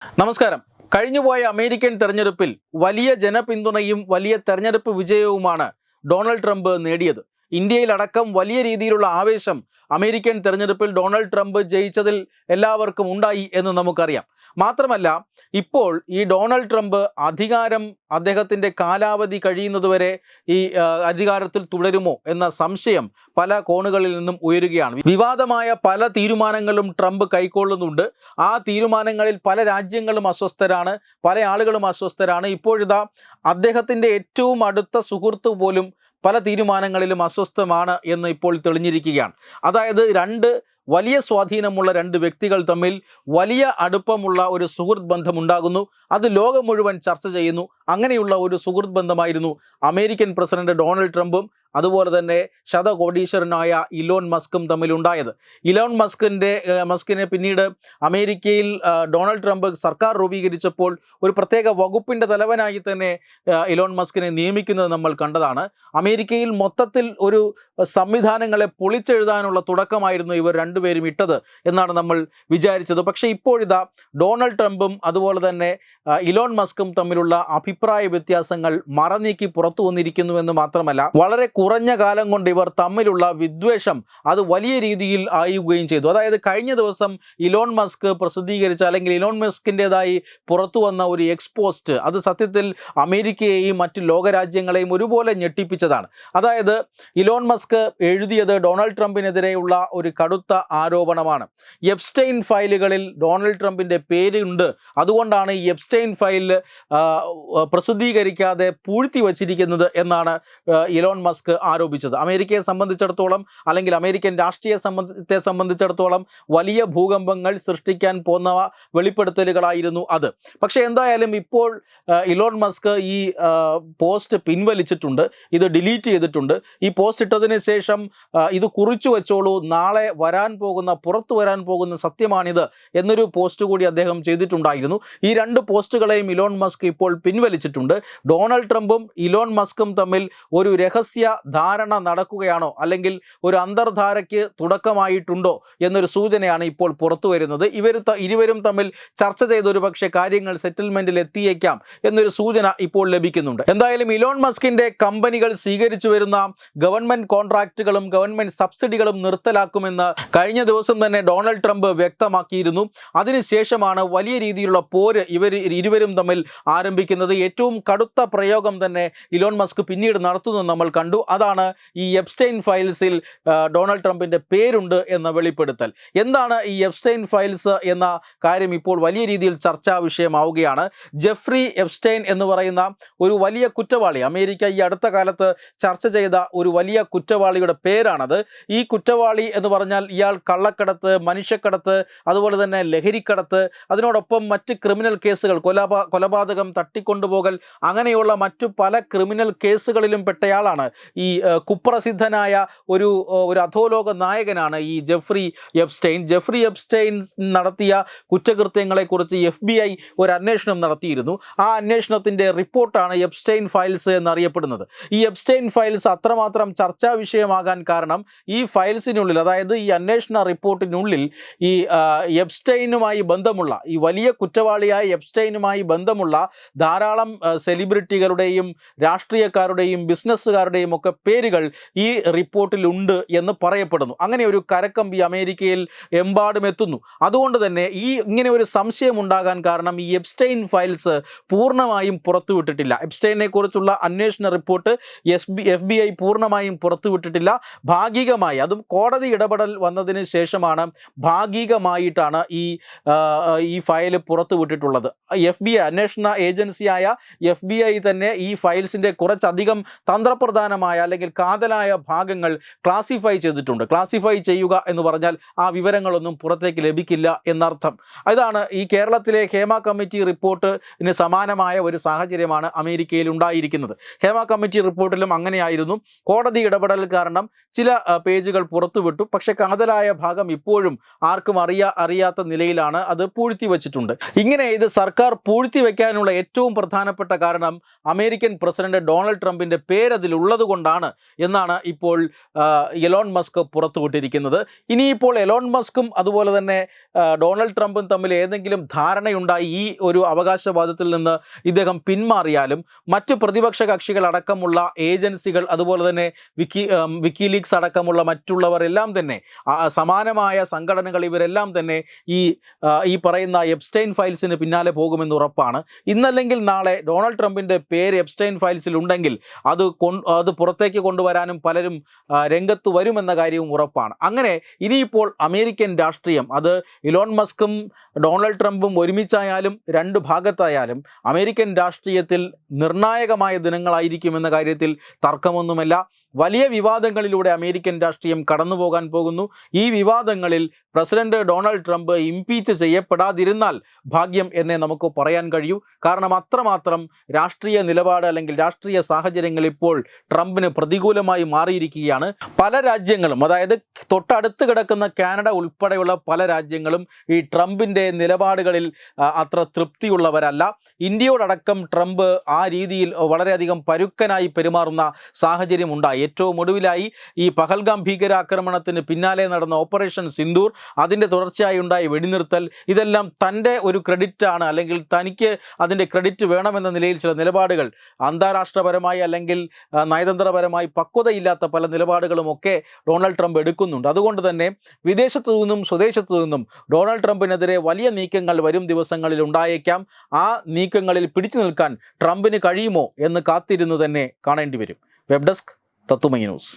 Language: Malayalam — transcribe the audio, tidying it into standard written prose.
നമസ്കാരം. കഴിഞ്ഞുപോയ അമേരിക്കൻ തെരഞ്ഞെടുപ്പിൽ വലിയ ജനപിന്തുണയും വലിയ തെരഞ്ഞെടുപ്പ് വിജയവുമാണ് ഡൊണാൾഡ് ട്രംപ് നേടിയത്. ഇന്ത്യയിലടക്കം വലിയ രീതിയിലുള്ള ആവേശം അമേരിക്കൻ തെരഞ്ഞെടുപ്പിൽ ഡൊണാൾഡ് ട്രംപ് ജയിച്ചതിൽ എല്ലാവർക്കും ഉണ്ടായി എന്ന് നമുക്കറിയാം. മാത്രമല്ല, ഇപ്പോൾ ഈ ഡൊണാൾഡ് ട്രംപ് അദ്ദേഹത്തിൻ്റെ കാലാവധി കഴിയുന്നതുവരെ ഈ അധികാരത്തിൽ തുടരുമോ എന്ന സംശയം പല കോണുകളിൽ നിന്നും ഉയരുകയാണ്. വിവാദമായ പല തീരുമാനങ്ങളും ട്രംപ് കൈക്കൊള്ളുന്നുണ്ട്. ആ തീരുമാനങ്ങളിൽ പല രാജ്യങ്ങളും അസ്വസ്ഥരാണ്, പല ആളുകളും അസ്വസ്ഥരാണ്. ഇപ്പോഴിതാ അദ്ദേഹത്തിൻ്റെ ഏറ്റവും അടുത്ത സുഹൃത്ത് പോലും പല തീരുമാനങ്ങളിലും അസ്വസ്ഥമാണ് എന്ന് ഇപ്പോൾ തെളിഞ്ഞിരിക്കുകയാണ്. അതായത് വലിയ സ്വാധീനമുള്ള രണ്ട് വ്യക്തികൾ തമ്മിൽ വലിയ അടുപ്പമുള്ള ഒരു സുഹൃത്ത് ബന്ധം ഉണ്ടാകുന്നു. അത് ലോകം മുഴുവൻ ചർച്ച ചെയ്യുന്നു. അങ്ങനെയുള്ള ഒരു സുഹൃത്ത് ബന്ധമായിരുന്നു അമേരിക്കൻ പ്രസിഡന്റ് ഡൊണാൾഡ് ട്രംപും അതുപോലെ തന്നെ ശതകോടീശ്വരനായ ഇലോൺ മസ്കും തമ്മിലുണ്ടായത്. ഇലോൺ മസ്കിനെ പിന്നീട് അമേരിക്കയിൽ ഡൊണാൾഡ് ട്രംപ് സർക്കാർ രൂപീകരിച്ചപ്പോൾ ഒരു പ്രത്യേക വകുപ്പിൻ്റെ തലവനായി തന്നെ ഇലോൺ മസ്കിനെ നിയമിക്കുന്നത് നമ്മൾ കണ്ടതാണ്. അമേരിക്കയിൽ മൊത്തത്തിൽ ഒരു സംവിധാനങ്ങളെ പൊളിച്ചെഴുതാനുള്ള തുടക്കമായിരുന്നു ഇവർ രണ്ടുപേരും ഇട്ടത് എന്നാണ് നമ്മൾ വിചാരിച്ചത്. പക്ഷേ ഇപ്പോഴിതാ ഡൊണാൾഡ് ട്രംപും അതുപോലെ തന്നെ ഇലോൺ മസ്കും തമ്മിലുള്ള അഭിപ്രായ വ്യത്യാസങ്ങൾ മറനീക്കി പുറത്തു വന്നിരിക്കുന്നു എന്ന് മാത്രമല്ല, വളരെ കുറഞ്ഞ കാലം കൊണ്ട് ഇവർ തമ്മിലുള്ള വിദ്വേഷം അത് വലിയ രീതിയിൽ ആയുകയും ചെയ്തു. അതായത് കഴിഞ്ഞ ദിവസം ഇലോൺ മസ്ക് പ്രസിദ്ധീകരിച്ച അല്ലെങ്കിൽ ഇലോൺ മസ്കിൻ്റെതായി പുറത്തു വന്ന ഒരു എക്സ്പോസ്റ്റ് അത് സത്യത്തിൽ അമേരിക്കയെയും മറ്റ് ലോകരാജ്യങ്ങളെയും ഒരുപോലെ ഞെട്ടിപ്പിച്ചതാണ്. അതായത് ഇലോൺ മസ്ക് എഴുതിയത് ഡൊണാൾഡ് ട്രംപിനെതിരെയുള്ള ഒരു കടുത്ത ആരോപണമാണ്. എപ്സ്റ്റൈൻ ഫയലുകളിൽ ഡൊണാൾഡ് ട്രംപിൻ്റെ പേരുണ്ട്. അതുകൊണ്ടാണ് ഈ എപ്സ്റ്റൈൻ ഫയലിൽ പ്രസിദ്ധീകരിക്കാതെ പൂഴ്ത്തി വച്ചിരിക്കുന്നത് എന്നാണ് ഇലോൺ മസ്ക് ആരോപിച്ചത്. അമേരിക്കയെ സംബന്ധിച്ചിടത്തോളം അല്ലെങ്കിൽ അമേരിക്കൻ രാഷ്ട്രീയത്തെ സംബന്ധിച്ചിടത്തോളം വലിയ ഭൂകമ്പങ്ങൾ സൃഷ്ടിക്കാൻ പോന്ന വെളിപ്പെടുത്തലുകളായിരുന്നു അത്. പക്ഷേ എന്തായാലും ഇപ്പോൾ ഇലോൺ മസ്ക് ഈ പോസ്റ്റ് പിൻവലിച്ചിട്ടുണ്ട്, ഇത് ഡിലീറ്റ് ചെയ്തിട്ടുണ്ട്. ഈ പോസ്റ്റ് ഇട്ടതിന് ശേഷം ഇത് കുറിച്ചു വെച്ചോളൂ, നാളെ പുറത്തു വരാൻ പോകുന്ന സത്യമാണിത് എന്നൊരു പോസ്റ്റ് കൂടി അദ്ദേഹം ചെയ്തിട്ടുണ്ടായിരുന്നു. ഈ രണ്ട് പോസ്റ്റുകളെയും ഇലോൺ മസ്ക് ഇപ്പോൾ പിൻവലിച്ചിട്ടുണ്ട്. ഡൊണാൾഡ് ട്രംപും ഇലോൺ മസ്കും തമ്മിൽ ഒരു രഹസ്യ ധാരണ നടക്കുകയാണോ അല്ലെങ്കിൽ ഒരു അന്തർധാരയ്ക്ക് തുടക്കമായിട്ടുണ്ടോ എന്നൊരു സൂചനയാണ് ഇപ്പോൾ പുറത്തു വരുന്നത്. ഇരുവരും തമ്മിൽ ചർച്ച ചെയ്ത ഒരു പക്ഷേ കാര്യങ്ങൾ സെറ്റിൽമെന്റിൽ എത്തിയേക്കാം എന്നൊരു സൂചന ഇപ്പോൾ ലഭിക്കുന്നുണ്ട്. എന്തായാലും ഇലോൺ മസ്കിന്റെ കമ്പനികൾ സ്വീകരിച്ചു വരുന്ന ഗവൺമെന്റ് കോൺട്രാക്റ്റുകളും ഗവൺമെന്റ് സബ്സിഡികളും നിർത്തലാക്കുമെന്ന് കഴിഞ്ഞ ദിവസം തന്നെ ഡൊണാൾഡ് ട്രംപ് വ്യക്തമാക്കിയിരുന്നു. അതിനുശേഷമാണ് വലിയ രീതിയിലുള്ള പോര് ഇരുവരും തമ്മിൽ ആരംഭിക്കുന്നത്. ഏറ്റവും കടുത്ത പ്രയോഗം തന്നെ ഇലോൺ മസ്ക് പിന്നീട് നടത്തുന്നത് നമ്മൾ കണ്ടു. അതാണ് ഈ എപ്സ്റ്റൈൻ ഫയൽസിൽ ഡൊണാൾഡ് ട്രംപിൻ്റെ പേരുണ്ട് എന്ന വെളിപ്പെടുത്തൽ. എന്താണ് ഈ എപ്സ്റ്റൈൻ ഫയൽസ് എന്ന കാര്യം ഇപ്പോൾ വലിയ രീതിയിൽ ചർച്ചാ വിഷയമാവുകയാണ്. ജെഫ്രി എപ്സ്റ്റൈൻ എന്ന് പറയുന്ന ഒരു വലിയ കുറ്റവാളി, അമേരിക്ക ഈ അടുത്ത കാലത്ത് ചർച്ച ചെയ്ത ഒരു വലിയ കുറ്റവാളിയുടെ പേരാണത്. ഈ കുറ്റവാളി എന്ന് പറഞ്ഞാൽ ഇയാൾ കള്ളക്കടത്ത്, മനുഷ്യക്കടത്ത്, അതുപോലെ തന്നെ ലഹരിക്കടത്ത്, അതിനോടൊപ്പം മറ്റ് ക്രിമിനൽ കേസുകൾ, കൊലപാതകം, തട്ടിക്കൊണ്ടുപോകൽ, അങ്ങനെയുള്ള മറ്റു പല ക്രിമിനൽ കേസുകളിലും പെട്ടയാളാണ്. ഈ കുപ്രസിദ്ധനായ ഒരു അധോലോക നായകനാണ് ഈ ജെഫ്രി എപ്സ്റ്റൈൻ നടത്തിയ കുറ്റകൃത്യങ്ങളെക്കുറിച്ച് FBI ഒരു അന്വേഷണം നടത്തിയിരുന്നു. ആ അന്വേഷണത്തിൻ്റെ റിപ്പോർട്ടാണ് എപ്സ്റ്റൈൻ ഫയൽസ് എന്നറിയപ്പെടുന്നത്. ഈ എപ്സ്റ്റൈൻ ഫയൽസ് അത്രമാത്രം ചർച്ചാ വിഷയമാകാൻ കാരണം ഈ ഫയൽസിനുള്ളിൽ, അതായത് ഈ അന്വേഷണ റിപ്പോർട്ടിനുള്ളിൽ ഈ എപ്സ്റ്റൈനുമായി ബന്ധമുള്ള, ഈ വലിയ കുറ്റവാളിയായ എപ്സ്റ്റൈനുമായി ബന്ധമുള്ള ധാരാളം സെലിബ്രിറ്റികളുടെയും രാഷ്ട്രീയക്കാരുടെയും ബിസിനസ്സുകാരുടെയും ഒക്കെ പേരുകൾ ഈ റിപ്പോർട്ടിലുണ്ട് എന്ന് പറയപ്പെടുന്നു. അങ്ങനെ ഒരു കരക്കമ്പി അമേരിക്കയിൽ എമ്പാടും എത്തുന്നു. അതുകൊണ്ട് തന്നെ ഇങ്ങനെ ഒരു സംശയം ഉണ്ടാകാൻ കാരണം ഈ എപ്സ്റ്റൈൻ ഫയൽസ് പൂർണ്ണമായും പുറത്തുവിട്ടിട്ടില്ല. എപ്സ്റ്റൈനെ കുറിച്ചുള്ള അന്വേഷണ റിപ്പോർട്ട് FBI പൂർണ്ണമായും പുറത്തുവിട്ടിട്ടില്ല. ഭാഗികമായി, അതും കോടതി ഇടപെടൽ വന്നതിന് ശേഷമാണ് ഭാഗികമായിട്ടാണ് ഈ ഫയൽ പുറത്തുവിട്ടിട്ടുള്ളത്. FBI അന്വേഷണ ഏജൻസിയായ FBI തന്നെ ഈ ഫയൽസിൻ്റെ കുറച്ചധികം തന്ത്രപ്രധാനമായ അല്ലെങ്കിൽ കാതലായ ഭാഗങ്ങൾ ക്ലാസിഫൈ ചെയ്തിട്ടുണ്ട്. ക്ലാസിഫൈ ചെയ്യുക എന്ന് പറഞ്ഞാൽ ആ വിവരങ്ങളൊന്നും പുറത്തേക്ക് ലഭിക്കില്ല എന്നർത്ഥം. ഇതാണ് ഈ കേരളത്തിലെ ഹേമ കമ്മിറ്റി റിപ്പോർട്ടിന് സമാനമായ ഒരു സാഹചര്യമാണ് അമേരിക്കയിൽ ഉണ്ടായിരിക്കുന്നത്. ഹേമ കമ്മിറ്റി റിപ്പോർട്ടിലും അങ്ങനെയായിരുന്നു. കോടതി ഇടപെടൽ കാരണം ചില പേജുകൾ പുറത്തുവിട്ടു. പക്ഷേ കാതലായ ഭാഗം ഇപ്പോഴും ആർക്കും അറിയാത്ത നിലയിലാണ് അത് പൂഴ്ത്തി വച്ചിട്ടുണ്ട്. ഇങ്ങനെ ഇത് സർക്കാർ പൂഴ്ത്തി വയ്ക്കാനുള്ള ഏറ്റവും പ്രധാന പ്രധാനപ്പെട്ട കാരണം അമേരിക്കൻ പ്രസിഡന്റ് ഡൊണാൾഡ് ട്രംപിൻ്റെ പേരതിലുള്ളത് കൊണ്ടാണ് എന്നാണ് ഇപ്പോൾ എലോൺ മസ്ക് പുറത്തുവിട്ടിരിക്കുന്നത്. ഇനിയിപ്പോൾ എലോൺ മസ്കും അതുപോലെ തന്നെ ഡൊണാൾഡ് ട്രംപും തമ്മിൽ ഏതെങ്കിലും ധാരണയുണ്ടായി ഈ ഒരു അവകാശവാദത്തിൽ നിന്ന് ഇദ്ദേഹം പിന്മാറിയാലും മറ്റ് പ്രതിപക്ഷ കക്ഷികൾ അടക്കമുള്ള ഏജൻസികൾ അതുപോലെ തന്നെ വിക്കിലീക്സ് അടക്കമുള്ള മറ്റുള്ളവർ എല്ലാം തന്നെ സമാനമായ സംഘടനകൾ ഇവരെല്ലാം തന്നെ ഈ പറയുന്ന എപ്സ്റ്റൈൻ ഫയൽസിന് പിന്നാലെ പോകുമെന്ന് ഉറപ്പാണ്. ഇന്നല്ലെങ്കിൽ നാളെ ഡൊണാൾഡ് ട്രംപിൻ്റെ പേര് എപ്സ്റ്റൈൻ ഫയൽസിൽ ഉണ്ടെങ്കിൽ അത് പുറത്തേക്ക് കൊണ്ടുവരാനും പലരും രംഗത്ത് വരുമെന്ന കാര്യവും ഉറപ്പാണ്. അങ്ങനെ ഇനിയിപ്പോൾ അമേരിക്കൻ രാഷ്ട്രീയം അത് ഇലോൺ മസ്കും ഡൊണാൾഡ് ട്രംപും ഒരുമിച്ചായാലും രണ്ട് ഭാഗത്തായാലും അമേരിക്കൻ രാഷ്ട്രീയത്തിൽ നിർണായകമായ ദിനങ്ങളായിരിക്കുമെന്ന കാര്യത്തിൽ തർക്കമൊന്നുമില്ല. വലിയ വിവാദങ്ങളിലൂടെ അമേരിക്കൻ രാഷ്ട്രീയം കടന്നു പോകാൻ പോകുന്നു. ഈ വിവാദങ്ങളിൽ പ്രസിഡന്റ് ഡൊണാൾഡ് ട്രംപ് ഇംപീച്ച് ചെയ്യപ്പെടാതിരുന്നാൽ ഭാഗ്യം എന്നേ നമുക്ക് പറയാൻ കഴിയൂ. കാരണം അത്രമാത്രം രാഷ്ട്രീയ നിലപാട് അല്ലെങ്കിൽ രാഷ്ട്രീയ സാഹചര്യങ്ങൾ ഇപ്പോൾ ട്രംപിന് പ്രതികൂലമായി മാറിയിരിക്കുകയാണ്. പല രാജ്യങ്ങളും, അതായത് തൊട്ടടുത്ത് കിടക്കുന്ന കാനഡ ഉൾപ്പെടെയുള്ള പല രാജ്യങ്ങളും ഈ ട്രംപിൻ്റെ നിലപാടുകളിൽ അത്ര തൃപ്തിയുള്ളവരല്ല. ഇന്ത്യയോടടക്കം ട്രംപ് ആ രീതിയിൽ വളരെയധികം പരുക്കനായി പെരുമാറുന്ന സാഹചര്യം ഉണ്ടായി. ഏറ്റവും ഒടുവിലായി ഈ പഹൽഗാം ഭീകരാക്രമണത്തിന് പിന്നാലെ നടന്ന ഓപ്പറേഷൻ സിന്ദൂർ, അതിൻ്റെ തുടർച്ചയായി ഉണ്ടായ വെടിനിർത്തൽ, ഇതെല്ലാം തൻ്റെ ഒരു ക്രെഡിറ്റാണ് അല്ലെങ്കിൽ തനിക്ക് അതിൻ്റെ ക്രെഡിറ്റ് വേണമെന്ന നിലയിൽ ചില നിലപാടുകൾ അന്താരാഷ്ട്രപരമായി അല്ലെങ്കിൽ നയതന്ത്രപരമായി പക്വതയില്ലാത്ത പല നിലപാടുകളുമൊക്കെ ഡൊണാൾഡ് ട്രംപ് എടുക്കുന്നുണ്ട്. അതുകൊണ്ട് തന്നെ വിദേശത്തു നിന്നും സ്വദേശത്തു നിന്നും ഡൊണാൾഡ് ട്രംപിനെതിരെ വലിയ നീക്കങ്ങൾ വരും ദിവസങ്ങളിൽ ഉണ്ടായേക്കാം. ആ നീക്കങ്ങളിൽ പിടിച്ചു നിൽക്കാൻ ട്രംപിന് കഴിയുമോ എന്ന് കാത്തിരുന്നു തന്നെ കാണേണ്ടി വരും. വെബ് ഡെസ്ക് തത്തുമൈ ന്യൂസ്.